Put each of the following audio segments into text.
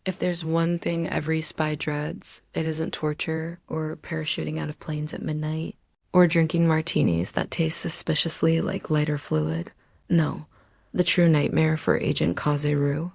If there's one thing every spy dreads, it isn't torture or parachuting out of planes at midnight or drinking martinis that taste suspiciously like lighter fluid. No, the true nightmare for Agent Kazeru.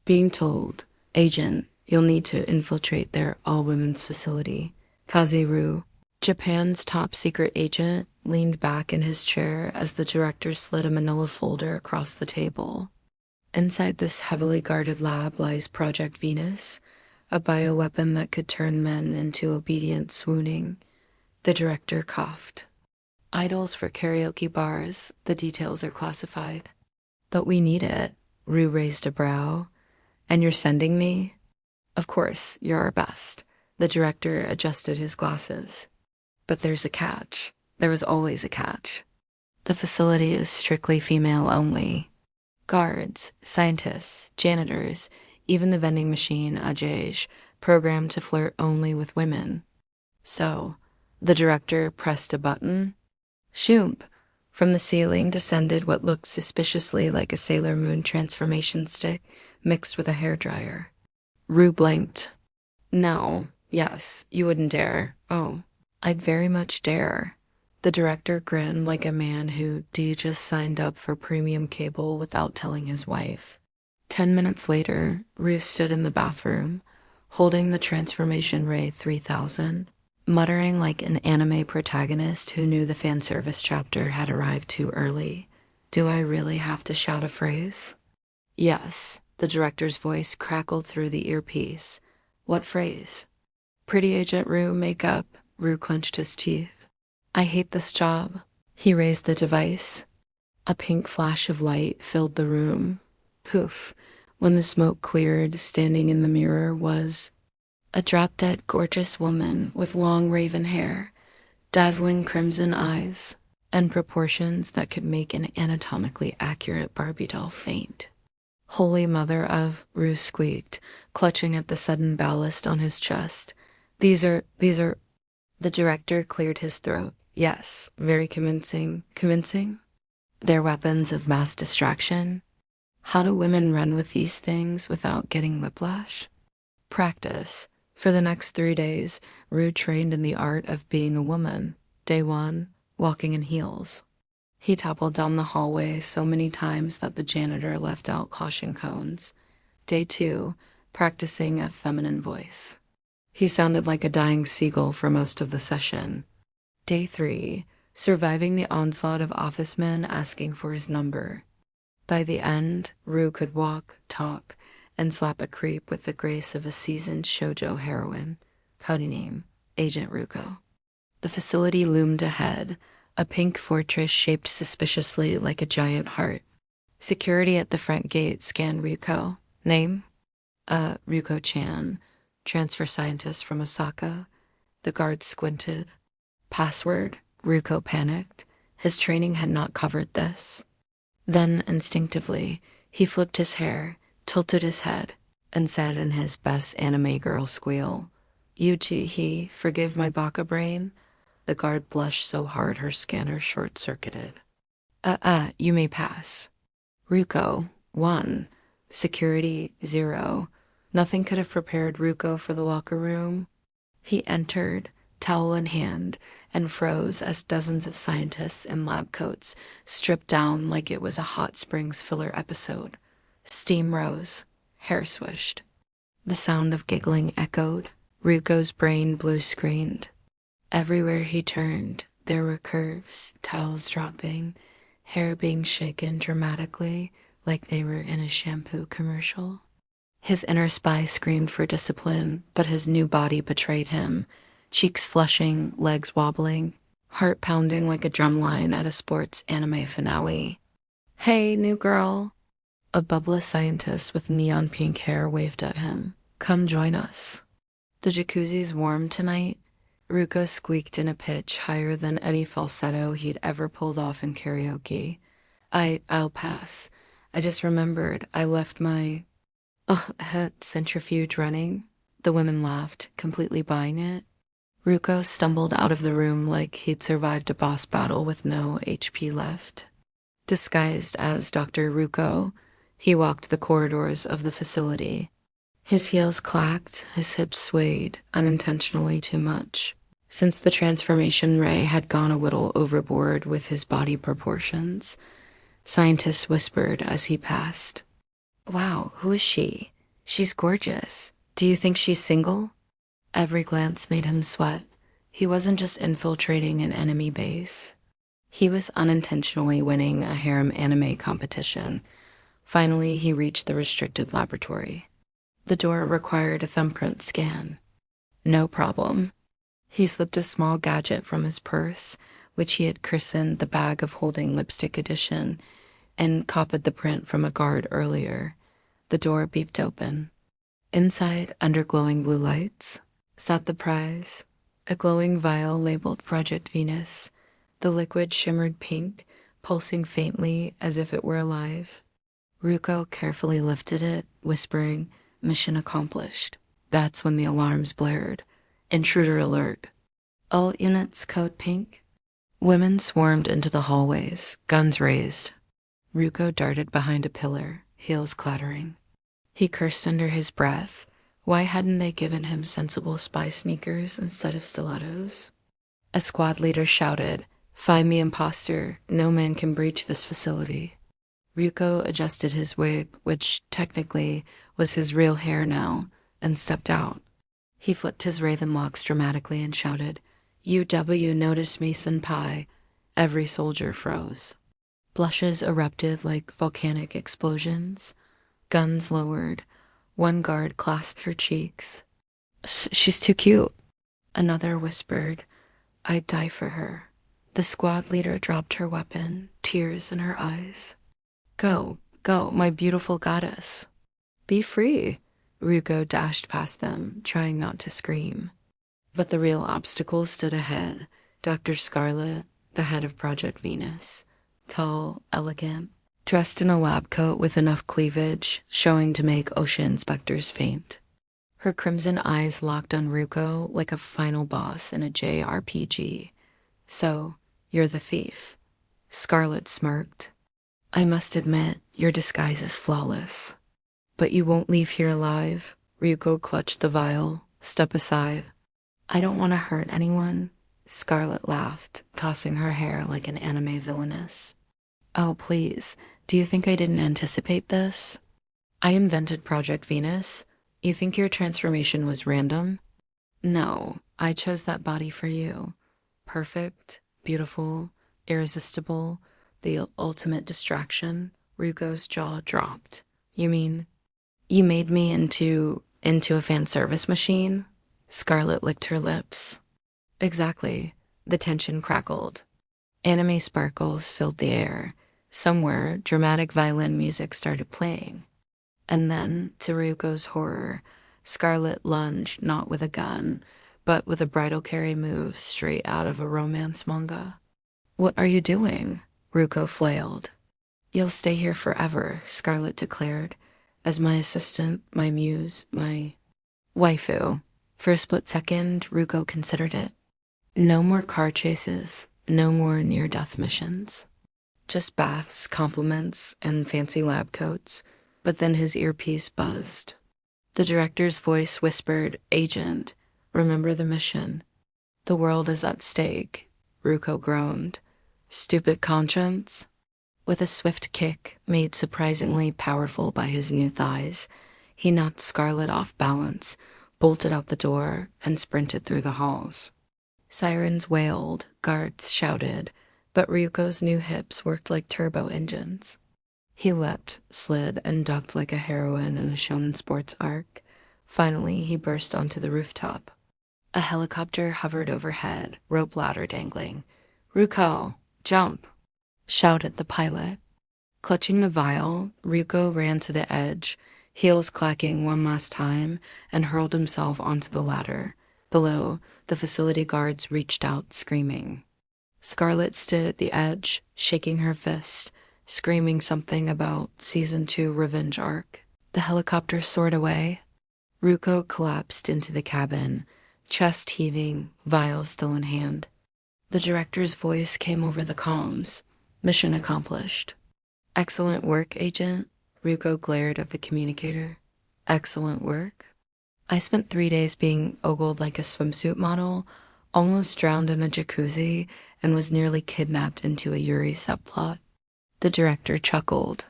Being told, Agent, you'll need to infiltrate their all-women's facility. Kazeru, Japan's top secret agent, leaned back in his chair as the director slid a manila folder across the table. Inside this heavily guarded lab lies Project Venus, a bioweapon that could turn men into obedient swooning. The director coughed. Idols for karaoke bars, the details are classified. But we need it. Rue raised a brow. And you're sending me? Of course, you're our best. The director adjusted his glasses. But there's a catch. There was always a catch. The facility is strictly female only. Guards, scientists, janitors, even the vending machine, Ajay, programmed to flirt only with women. So, the director pressed a button. Shoomp! From the ceiling descended what looked suspiciously like a Sailor Moon transformation stick mixed with a hairdryer. Rue blinked. No, yes, you wouldn't dare. Oh, I'd very much dare. The director grinned like a man who just signed up for premium cable without telling his wife. 10 minutes later, Rue stood in the bathroom, holding the Transformation Ray 3000, muttering like an anime protagonist who knew the fan service chapter had arrived too early. Do I really have to shout a phrase? Yes, the director's voice crackled through the earpiece. What phrase? Pretty Agent Rue, make up. Rue clenched his teeth. I hate this job. He raised the device. A pink flash of light filled the room. Poof. When the smoke cleared, standing in the mirror was a drop-dead gorgeous woman with long raven hair, dazzling crimson eyes, and proportions that could make an anatomically accurate Barbie doll faint. Holy mother of, Rue squeaked, clutching at the sudden ballast on his chest. These are... The director cleared his throat. Yes, very convincing. Convincing? They're weapons of mass distraction. How do women run with these things without getting whiplash? Practice. For the next 3 days, Rue trained in the art of being a woman. Day 1, walking in heels. He toppled down the hallway so many times that the janitor left out caution cones. Day 2, practicing a feminine voice. He sounded like a dying seagull for most of the session. Day 3, surviving the onslaught of office men asking for his number. By the end, Rue could walk, talk, and slap a creep with the grace of a seasoned shoujo heroine. Code name, Agent Ryuko. The facility loomed ahead, a pink fortress shaped suspiciously like a giant heart. Security at the front gate scanned Ryuko. Name? Ryuko-chan, transfer scientist from Osaka. The guard squinted. Password? Ryuko panicked. His training had not covered this. Then, instinctively, he flipped his hair, tilted his head, and said in his best anime girl squeal, Uchi, forgive my baka brain. The guard blushed so hard her scanner short-circuited. You may pass. Ryuko, 1. Security, 0. Nothing could have prepared Ryuko for the locker room. He entered, towel in hand, and froze as dozens of scientists in lab coats stripped down like it was a Hot Springs filler episode. Steam rose, hair swished. The sound of giggling echoed. Ryuko's brain blue-screened. Everywhere he turned, there were curves, towels dropping, hair being shaken dramatically like they were in a shampoo commercial. His inner spy screamed for discipline, but his new body betrayed him. Cheeks flushing, legs wobbling, heart pounding like a drumline at a sports anime finale. Hey, new girl. A bubbleless scientist with neon pink hair waved at him. Come join us. The jacuzzi's warm tonight. Ryuko squeaked in a pitch higher than any falsetto he'd ever pulled off in karaoke. I'll pass. I just remembered I left my centrifuge running. The women laughed, completely buying it. Ryuko stumbled out of the room like he'd survived a boss battle with no HP left. Disguised as Dr. Ryuko, he walked the corridors of the facility. His heels clacked, his hips swayed, unintentionally too much. Since the transformation ray had gone a little overboard with his body proportions, scientists whispered as he passed. Wow, who is she? She's gorgeous. Do you think she's single? Every glance made him sweat. He wasn't just infiltrating an enemy base. He was unintentionally winning a harem anime competition. Finally, he reached the restricted laboratory. The door required a thumbprint scan. No problem. He slipped a small gadget from his purse, which he had christened the bag of holding lipstick edition, and copied the print from a guard earlier. The door beeped open. Inside, under glowing blue lights, sat the prize, a glowing vial labeled Project Venus. The liquid shimmered pink, pulsing faintly as if it were alive. Ryuko carefully lifted it, whispering, "Mission accomplished." That's when the alarms blared. Intruder alert. All units code pink. Women swarmed into the hallways, guns raised. Ryuko darted behind a pillar, heels clattering. He cursed under his breath. Why hadn't they given him sensible spy sneakers instead of stilettos? A squad leader shouted, "Find the imposter. No man can breach this facility." Ryuko adjusted his wig, which technically was his real hair now, and stepped out. He flipped his raven locks dramatically and shouted, "UW notice me, senpai." Every soldier froze. Blushes erupted like volcanic explosions. Guns lowered. One guard clasped her cheeks. "She's too cute." Another whispered, "I'd die for her." The squad leader dropped her weapon, tears in her eyes. Go, my beautiful goddess. Be free." Ryuko dashed past them, trying not to scream. But the real obstacle stood ahead. Dr. Scarlet, the head of Project Venus. Tall, elegant, dressed in a lab coat with enough cleavage, showing to make OSHA inspectors faint. Her crimson eyes locked on Ryuko like a final boss in a JRPG. "So, you're the thief." Scarlet smirked. "I must admit, your disguise is flawless. But you won't leave here alive." Ryuko clutched the vial. "Step aside." "I don't want to hurt anyone." Scarlet laughed, tossing her hair like an anime villainess. "Oh, please. Do you think I didn't anticipate this? I invented Project Venus. You think your transformation was random? No, I chose that body for you. Perfect, beautiful, irresistible, the ultimate distraction." Ryuko's jaw dropped. "You mean you made me into a fan service machine?" Scarlet licked her lips. "Exactly." The tension crackled. Anime sparkles filled the air. Somewhere, dramatic violin music started playing. And then, to Ryuko's horror, Scarlet lunged not with a gun, but with a bridal carry move straight out of a romance manga. "What are you doing?" Ryuko flailed. "You'll stay here forever," Scarlet declared, "as my assistant, my muse, my waifu." For a split second, Ryuko considered it. No more car chases, no more near-death missions. Just baths, compliments, and fancy lab coats. But then his earpiece buzzed. The director's voice whispered, "Agent, remember the mission." "The world is at stake," Ryuko groaned. "Stupid conscience?" With a swift kick, made surprisingly powerful by his new thighs, he knocked Scarlet off balance, bolted out the door, and sprinted through the halls. Sirens wailed, guards shouted, but Ryuko's new hips worked like turbo engines. He leapt, slid, and ducked like a heroine in a shonen sports arc. Finally, he burst onto the rooftop. A helicopter hovered overhead, rope ladder dangling. "Ryuko, jump!" shouted the pilot. Clutching the vial, Ryuko ran to the edge, heels clacking one last time, and hurled himself onto the ladder. Below, the facility guards reached out, screaming. Scarlet stood at the edge, shaking her fist, screaming something about Season 2 revenge arc. The helicopter soared away. Ryuko collapsed into the cabin, chest heaving, vial still in hand. The director's voice came over the comms. "Mission accomplished." "Excellent work, Agent." Ryuko glared at the communicator. Excellent work. I spent 3 days being ogled like a swimsuit model, almost drowned in a jacuzzi, and was nearly kidnapped into a Yuri subplot. The director chuckled.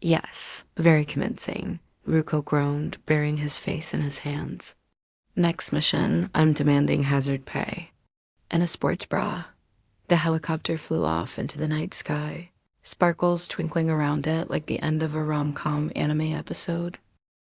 Yes, very convincing. Ryuko groaned, burying his face in his hands. Next mission, I'm demanding hazard pay. And a sports bra. The helicopter flew off into the night sky, sparkles twinkling around it like the end of a rom-com anime episode.